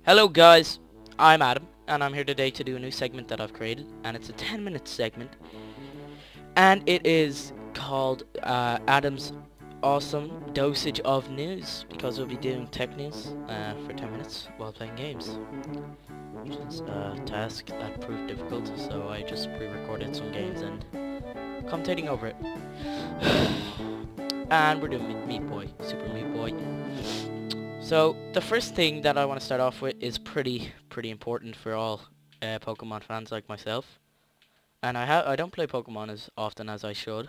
Hello guys, I'm Adam, and I'm here today to do a new segment that I've created, and it's a 10-minute segment, and it is called Adam's Awesome Dosage of News, because we'll be doing tech news for 10 minutes while playing games, which is a task that proved difficult, so I just pre-recorded some games and commentating over it. And we're doing Meat Boy, Super Meat Boy. So the first thing that I want to start off with is pretty important for all Pokemon fans like myself, and I don't play Pokemon as often as I should.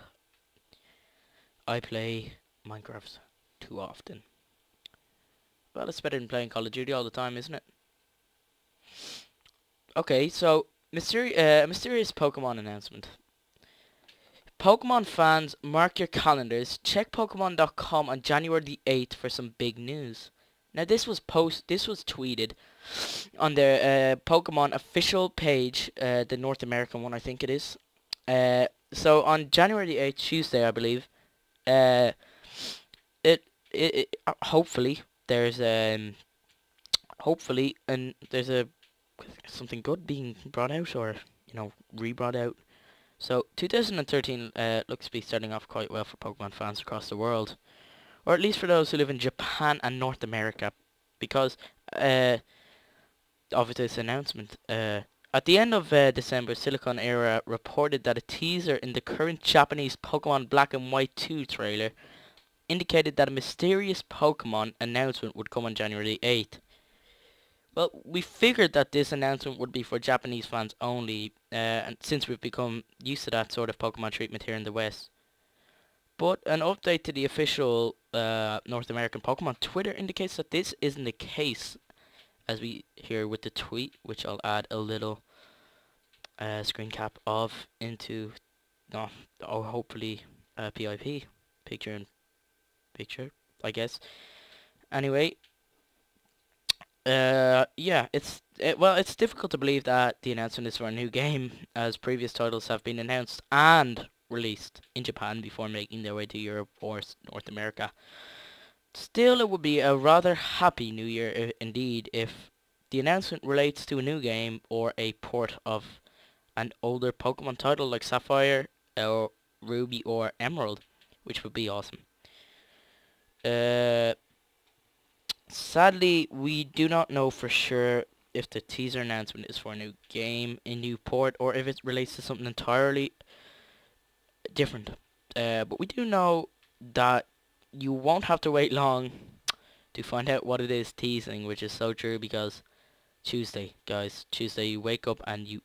I play Minecraft too often. Well, it's better than playing Call of Duty all the time, isn't it? Okay, so mysterious Pokemon announcement. Pokemon fans, mark your calendars. Check Pokemon.com on January the 8th for some big news. Now this was tweeted on their Pokemon official page, the North American one, I think it is. So on January the 8th, Tuesday, I believe, uh, hopefully there's there's a something good being brought out, or re-brought out. So 2013 looks to be starting off quite well for Pokemon fans across the world, or at least for those who live in Japan and North America, because of this announcement. At the end of December, Silicon Era reported that a teaser in the current Japanese Pokemon Black and White 2 trailer indicated that a mysterious Pokemon announcement would come on January 8th. Well, we figured that this announcement would be for Japanese fans only, and since we've become used to that sort of Pokemon treatment here in the West. But an update to the official North American Pokemon Twitter indicates that this isn't the case, as we hear with the tweet, which I'll add a little screen cap of into, hopefully PIP, picture in picture, I guess. Anyway, yeah, it's difficult to believe that the announcement is for a new game, as previous titles have been announced and released in Japan before making their way to Europe or North America. Still, it would be a rather happy new year indeed if the announcement relates to a new game or a port of an older Pokemon title like Sapphire or Ruby or Emerald, which would be awesome. Sadly, we do not know for sure if the teaser announcement is for a new game, a new port, or if it relates to something entirely different. But we do know that you won't have to wait long to find out what it is teasing, which is so true, because Tuesday, guys, Tuesday you wake up and you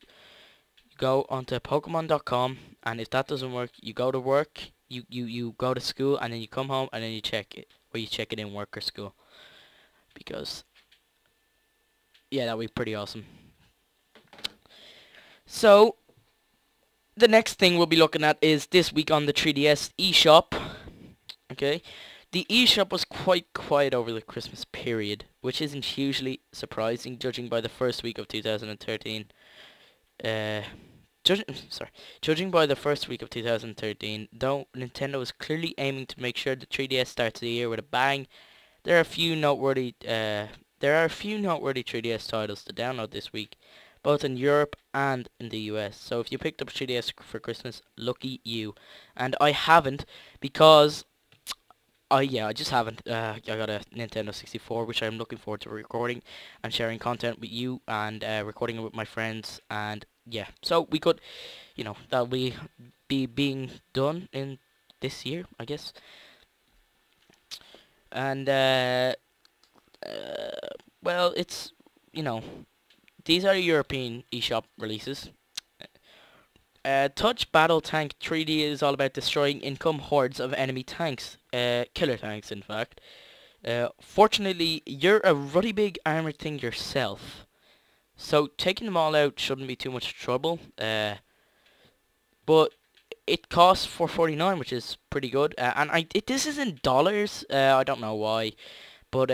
go onto Pokemon.com, and if that doesn't work, you go to work, you go to school, and then you come home and then you check it, or you check it in work or school. Because, yeah, that would be pretty awesome. So, the next thing we'll be looking at is this week on the 3DS eShop. Okay, the eShop was quite quiet over the Christmas period, which isn't hugely surprising, judging by the first week of 2013. Judging by the first week of 2013, though Nintendo is clearly aiming to make sure the 3DS starts the year with a bang, there are a few noteworthy 3DS titles to download this week, both in Europe and in the US. So if you picked up 3DS for Christmas, lucky you. And I haven't, because I just haven't. I got a Nintendo 64, which I'm looking forward to recording and sharing content with you, and recording it with my friends. And yeah, so we could, that'll be being done in this year, I guess. And well, it's these are European eShop releases. Touch Battle Tank 3D is all about destroying income hordes of enemy tanks, killer tanks in fact. Fortunately, you're a ruddy big armored thing yourself, so taking them all out shouldn't be too much trouble. But it costs $4.49, which is pretty good. And this is in dollars. I don't know why, but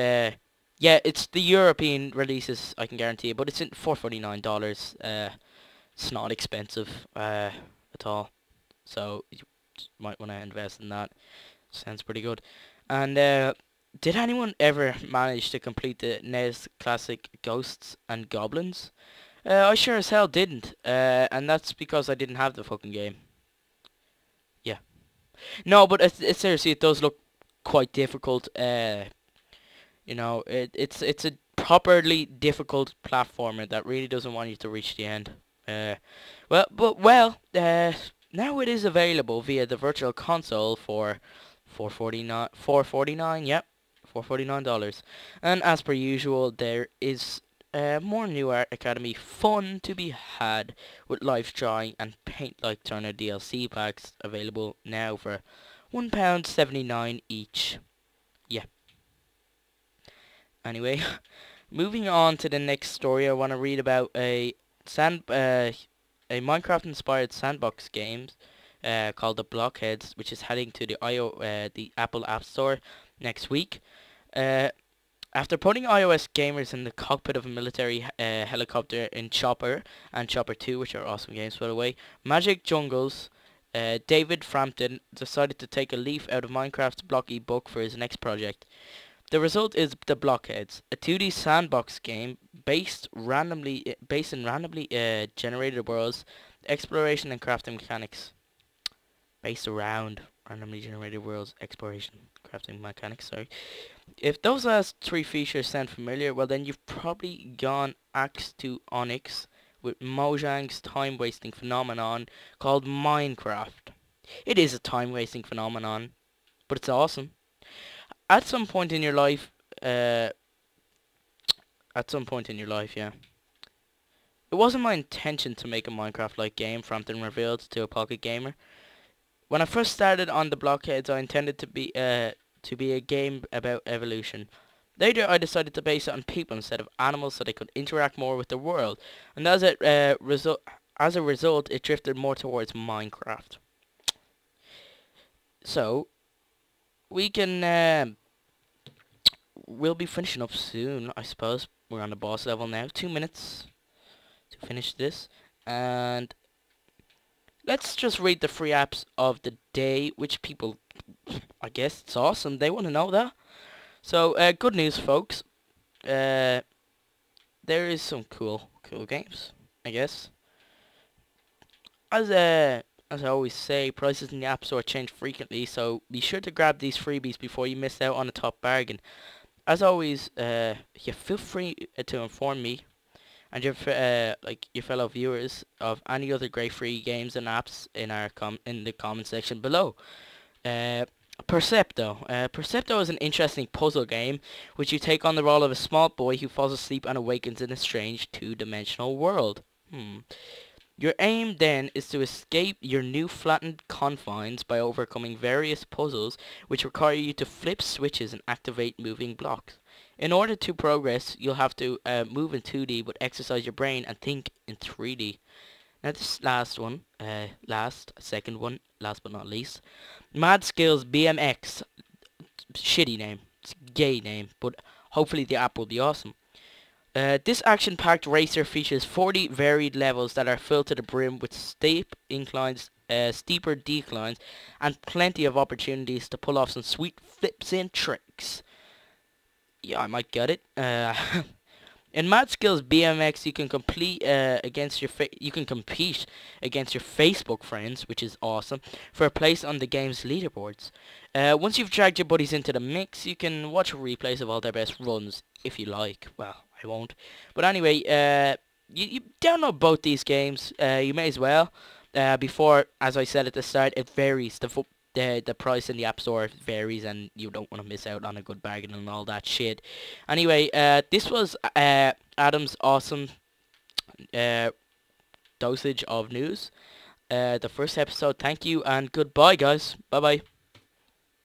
yeah, it's the European releases, I can guarantee it. But it's in $4.49. It's not expensive at all, so you might want to invest in that. Sounds pretty good. And Did anyone ever manage to complete the NES classic Ghosts and Goblins? I sure as hell didn't, and that's because I didn't have the fucking game. Yeah. No, but it's seriously, it does look quite difficult. It's a properly difficult platformer that really doesn't want you to reach the end. Uh, now it is available via the Virtual Console for 449. Yep, $449. And as per usual, there is more New Art Academy fun to be had with live drawing and Paint Like Turner DLC packs available now for £1.79 each. Yeah. Anyway, moving on to the next story, I want to read about a Minecraft-inspired sandbox game called the Blockheads, which is heading to the Apple App Store next week. Uh, After putting iOS gamers in the cockpit of a military helicopter in Chopper and Chopper 2, which are awesome games by the way, Magic Jungles, David Frampton decided to take a leaf out of Minecraft's blocky book for his next project. The result is The Blockheads, a 2D sandbox game based in randomly generated worlds, exploration and crafting mechanics. Based around randomly generated worlds, exploration, crafting mechanics, sorry. If those last three features sound familiar, well then you've probably gone axe to onyx with Mojang's time-wasting phenomenon called Minecraft. It is a time-wasting phenomenon, but it's awesome. At some point in your life, uh, yeah. It wasn't my intention to make a Minecraft-like game, Frampton revealed to a Pocket Gamer. When I first started on the Blockheads, I intended to be a game about evolution. Later, I decided to base it on people instead of animals, so they could interact more with the world. And as a result, it drifted more towards Minecraft. So we can. We'll be finishing up soon, I suppose. We're on the boss level now. 2 minutes to finish this. And let's just read the free apps of the day, which people, I guess it's awesome. They want to know that. So, good news, folks. There is some cool games, I guess. As I always say, prices in the App Store change frequently, so be sure to grab these freebies before you miss out on a top bargain. As always, you feel free to inform me and your fellow viewers of any other great free games and apps in the comment section below. Percepto. Percepto is an interesting puzzle game which you take on the role of a small boy who falls asleep and awakens in a strange two-dimensional world. Your aim then is to escape your new flattened confines by overcoming various puzzles which require you to flip switches and activate moving blocks. In order to progress, you'll have to move in 2D but exercise your brain and think in 3D. Now this second one, last but not least, Mad Skills BMX. Shitty name. It's a gay name, but hopefully the app will be awesome. This action-packed racer features 40 varied levels that are filled to the brim with steep inclines, steeper declines, and plenty of opportunities to pull off some sweet flips and tricks. Yeah, I might get it. In Mad Skills BMX, you can compete against your Facebook friends, which is awesome, for a place on the game's leaderboards. Once you've dragged your buddies into the mix, you can watch replays of all their best runs, if you like. Well, I won't. But anyway, you download both these games. You may as well. Before, as I said at the start, it varies. The price in the App Store varies, and you don't want to miss out on a good bargain and all that shit. Anyway, this was Adam's awesome dosage of news. The first episode. Thank you, and goodbye, guys. Bye-bye.